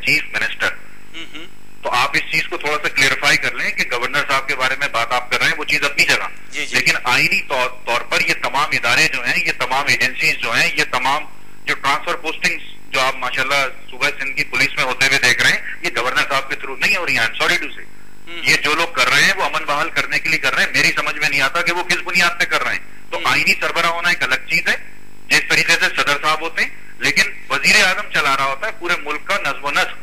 Chief minister. तो आप इस चीज को थोड़ा सा क्लियरिफाई कर लें कि गवर्नर साहब के बारे में बात आप कर रहे हैं वो चीज अपनी जगह, लेकिन आईनी तौर पर ये तमाम इदारे जो हैं, ये तमाम एजेंसीज जो हैं, ये तमाम जो ट्रांसफर पोस्टिंग जो आप माशाल्लाह सुबह सिंध की पुलिस में होते हुए देख रहे हैं, ये गवर्नर साहब के थ्रू नहीं हो रही है। आई एम सॉरी टू से, ये जो लोग कर रहे हैं वो अमन बहाल करने के लिए कर रहे हैं। मेरी समझ में नहीं आता कि वो किस बुनियाद पे कर रहे हैं। तो आईनी सरबरा होना एक अलग चीज है, जिस तरीके से सदर साहब होते हैं, लेकिन वजीर आजम चला रहा होता है पूरे मुल्क का नज़्म व नस्क।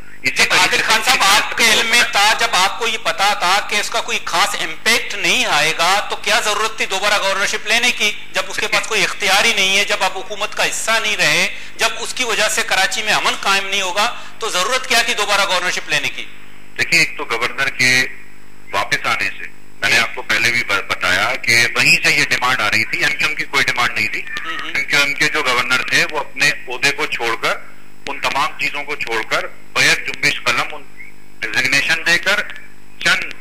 आदिल खान साहब, आपके इल्म में था, जब आपको ये पता था कि इसका कोई खास इम्पैक्ट नहीं आएगा, तो क्या जरूरत थी दोबारा गवर्नरशिप लेने की, जब उसके पास कोई इख्तियार ही नहीं है, जब आप हुकूमत का हिस्सा नहीं रहे, जब उसकी वजह से कराची में अमन कायम नहीं होगा, तो जरूरत क्या थी दोबारा गवर्नरशिप लेने की? देखिए, एक तो गवर्नर के वापस आने से, मैंने आपको पहले भी बताया कि वहीं से ये डिमांड आ रही थी, एमक्यूएम की कोई डिमांड नहीं थी। एमक्यूएम के जो गवर्नर थे वो अपने ओहदे को छोड़कर, उन तमाम चीजों को छोड़कर, बैक जुम्बिश कलम, उन रिजिग्नेशन देकर चंद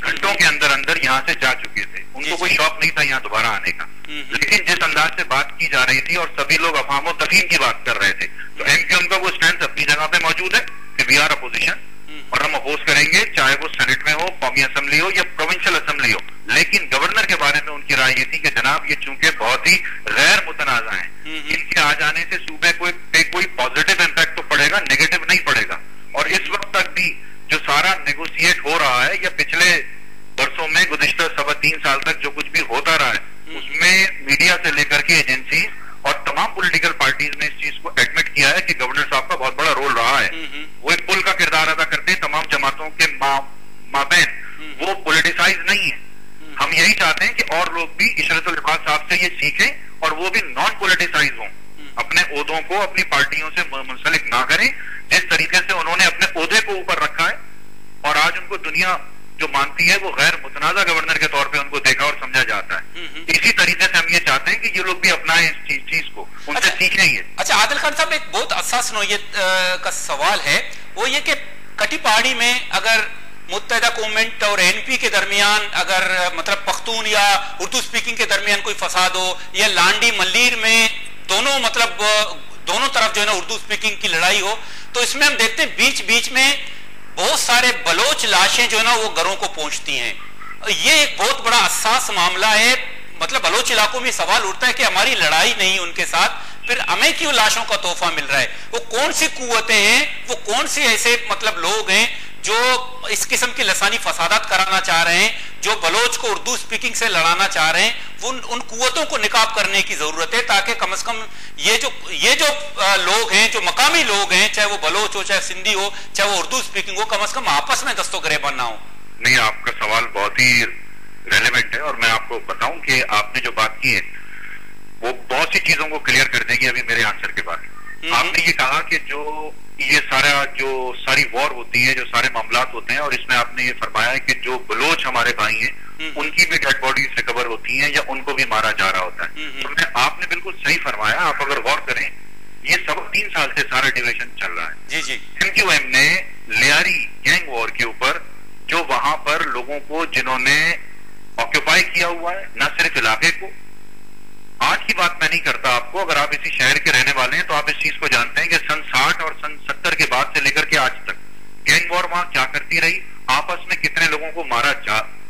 घंटों के अंदर अंदर यहाँ से जा चुके थे। उनको कोई शौक नहीं था यहाँ दोबारा आने का, लेकिन जिस अंदाज से बात की जा रही थी और सभी लोग अफवाह व तफहीम की बात कर रहे थे, तो एमक्यूएम का वो स्टैंड अपनी जगह पे मौजूद है कि वी आर अपोजिशन और हम अपोज करेंगे, चाहे वो सेनेट में हो, कौमी असेंबली हो या प्रोविंशियल असेंबली हो। लेकिन गवर्नर के बारे में उनकी राय ये थी कि जनाब ये चूंकि बहुत ही गैर मुतनाज़ा है, इनके आ जाने से सूबे को कोई पॉजिटिव इम्पैक्ट तो पड़ेगा, नेगेटिव नहीं पड़ेगा। और इस वक्त तक भी जो सारा नेगोशिएट हो रहा है या पिछले वर्षों में गुज़िश्ता 3.25 साल तक जो कुछ भी होता रहा है, उसमें मीडिया से लेकर के एजेंसी और तमाम पॉलिटिकल पार्टीज ने इस चीज को एडमिट किया है कि गवर्नर साहब का बहुत बड़ा रोल रहा है। वो एक पुल का किरदार अदा करते हैं तमाम जमातों के माबैन, वो पॉलिटिसाइज नहीं है। हम यही चाहते हैं कि और लोग भी इशरतुल इबाद साहब से ये सीखें और वो भी नॉन पॉलिटिसाइज हों, अपने ओहदों को अपनी पार्टियों से मुंसलिक ना करें, जिस तरीके से उन्होंने अपने ओहदे को ऊपर रखा है और आज उनको दुनिया जो मानती है वो गैर मुतनाज़ा गवर्नर के तौर पे उनको देखा और समझा जाता है। इसी तरीके से हम ये चाहते हैं कि ये लोग भी अपनाएं इस चीज को, उनसे सीखें ये। अच्छा आदिल खान साहब, एक बहुत हसास नौइयत का सवाल है, वो ये कि कटी पहाड़ी में अगर मुत्तहिदा गवर्नमेंट और एनपी के दरमियान अगर मतलब पख्तून या उर्दू स्पीकिंग के दरमियान कोई फसाद हो, या लांडी मल्लीर में दोनों मतलब दोनों तरफ जो है ना उर्दू स्पीकिंग की लड़ाई हो, तो इसमें हम देखते हैं बीच बीच में बहुत सारे बलोच लाशें जो है ना वो घरों को पहुंचती हैं। ये एक बहुत बड़ा हसास मामला है। मतलब बलोच इलाकों में सवाल उठता है कि हमारी लड़ाई नहीं उनके साथ, फिर हमें क्यों लाशों का तोहफा मिल रहा है? वो कौन सी कुव्वतें हैं, वो कौन से ऐसे मतलब लोग हैं जो इस किस्म की लसानी फसादात कराना चाह रहे हैं, जो बलोच को उर्दू स्पीकिंग से लड़ाना चाह रहे हैं? वो उन कुव्वतों को निकाब करने की जरूरत है, ताकि कम से कम ये जो लोग हैं, जो मकामी लोग हैं, चाहे वो बलोच हो, चाहे सिंधी हो, चाहे वो उर्दू स्पीकिंग हो, कम से कम आपस में दस्तो गिरेबान ना हो। नहीं, आपका सवाल बहुत ही रेलेवेंट है और मैं आपको बताऊं कि आपने जो बात की है वो बहुत सी चीजों को क्लियर कर देगी अभी मेरे आंसर के बाद। आपने ये कहा कि जो ये सारी वॉर होती है, जो सारे मामलात होते हैं, और इसमें आपने ये फरमाया है कि जो बलोच हमारे भाई हैं उनकी भी डेड बॉडीज रिकवर होती हैं या उनको भी मारा जा रहा होता है। तो आपने बिल्कुल सही फरमाया। आप अगर गौर करें, ये 3 साल से सारा डिविजन चल रहा है। जी जी। एमक्यूएम ने लियारी गैंग वॉर के ऊपर जो वहां पर लोगों को जिन्होंने ऑक्यूपाई किया हुआ है, न सिर्फ इलाके को, आज की बात मैं नहीं करता आपको, अगर आप इसी शहर के रहने वाले हैं तो आप इस चीज को जानते हैं कि सन 60 और सन 70 के बाद से लेकर के आज तक गैंग वॉर वहां क्या करती रही, आपस में कितने लोगों को मारा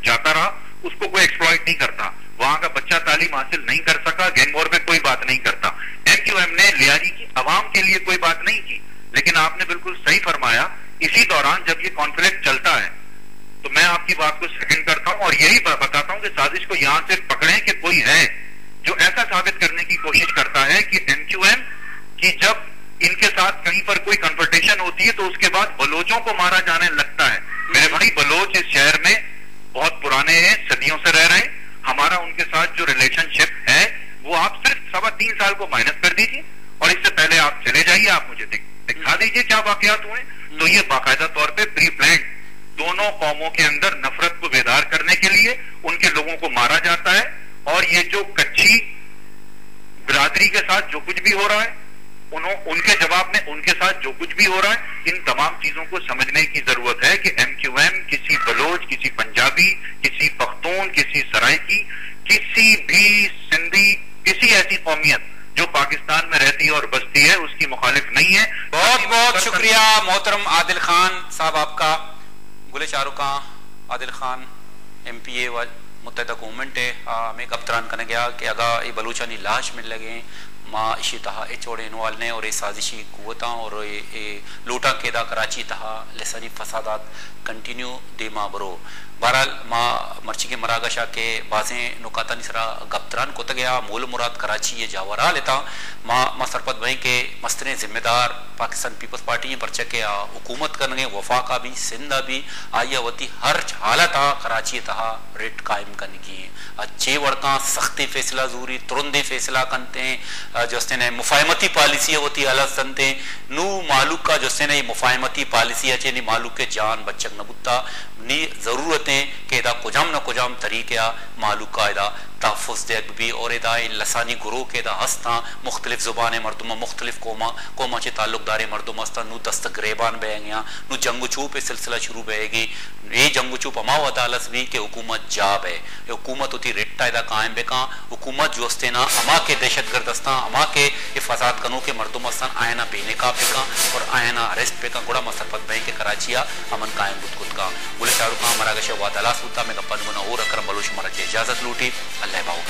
जाता रहा, उसको कोई एक्सप्लॉइट नहीं करता। वहां का बच्चा तालीम हासिल नहीं कर सका, गैंग वॉर पे कोई बात नहीं करता। एमक्यूएम ने लियारी की आवाम के लिए कोई बात नहीं की। लेकिन आपने बिल्कुल सही फरमाया, इसी दौरान जब ये कॉन्फ्लिक्ट चलता है तो मैं आपकी बात को सेकंड करता हूं और यही बताता हूं कि साजिश को यहां से पकड़ें कि कोई है जो ऐसा साबित करने की कोशिश करता है कि एमक्यूएम की जब इनके साथ कहीं पर कोई कन्फ्रंटेशन होती है तो उसके बाद बलोचों को मारा जाने लगता है। मेरे भाई, बलोच इस शहर में बहुत पुराने हैं, सदियों से रह रहे हैं। हमारा उनके साथ जो रिलेशनशिप है वो आप सिर्फ 3.25 साल को माइनस कर दीजिए और इससे पहले आप चले जाइए, आप मुझे दिखा दीजिए क्या वाकयात हुए। तो ये बाकायदा तौर पर प्री प्लान्ड दोनों कौमों के अंदर नफरत को बेदार करने के लिए उनके लोगों को मारा जाता है। और ये जो कच्ची बिरादरी के साथ जो कुछ भी हो रहा है, उनके जवाब में उनके साथ जो कुछ भी हो रहा है, इन तमाम चीजों को समझने की जरूरत है कि एमक्यूएम किसी बलोच, किसी पंजाबी, किसी पख्तून, किसी सराइकी, किसी भी सिंधी, किसी ऐसी कौमियत جو پاکستان میں رہتی ہے اور بستی ہے اس کی مخالف نہیں ہے. بہت بہت شکریہ محترم عادل خان صاحب آپ کا. گلے چاروکاں عادل خان ایم پی اے متحدہ گورنمنٹ ہے ہمیں کبتران کرنے گیا کہ اگر یہ بلوچانی لاش مل لگے ماں اشی تہا چوڑے انوال نے اور یہ سازشی قوتاں اور لوٹا قیدا کراچی تہا لسانی فسادات کنٹینیو دے ماں برو. بہرحال ماں مرچی کے مراگشا کے بازیں نکاتا نسرا گپتران کو گیا مول مراد کراچی یہ جاورا لیتا ماں سرپت بھائی کے مستریں ذمہ دار پاکستان پیپلز پارٹی پرچہ کے حکومت کرنے وفاقہ بھی سندھا بھی آئیہ وتی ہر حالت کراچی تہا ریٹ قائم کرنے کی اچھے وڑکاں سختی فیصلہ ضروری ترندے فیصلہ کرتے ہیں جو اس نے مفاہمتی پالیسی ہوتی الگ سنتے نو مالک کا جو اس نے مفاہمتی پالیسی اچھے نی مالک کے جان بچک نبوتا نی ضرورتیں کہ ادا کجام نہ کجام طریقہ مالک کا ادا تحفظ دے بھی اور ادا لسانی گروہ کے ادا ہستا مختلف زبان مردمہ مختلف قوما چے تعلق دار مردم ہستا نو دست گریبان بے گیا نو جنگ چوپ سلسلہ شروع بے گی یہ جنگ چوپ ہماو عدالت بھی کہ حکومت جاب ہے حکومت ہوتی رٹا ادا قائم بے کان حکومت جو استینا ہما کے دہشت گرد ہستا ہما کے حفاظات کنو کے مردم ہستا آئینہ بے نقاب پہ کان اور آئینہ اریسٹ پہ کان گوڑا مسرپت بے کے کراچیا امن قائم بود کت کان. بولے شاہرخان مراگش وعدہ لا سوتا میں گپن منا اور اکرم بلوچ مرا اجازت لوٹی. اللہ باؤ.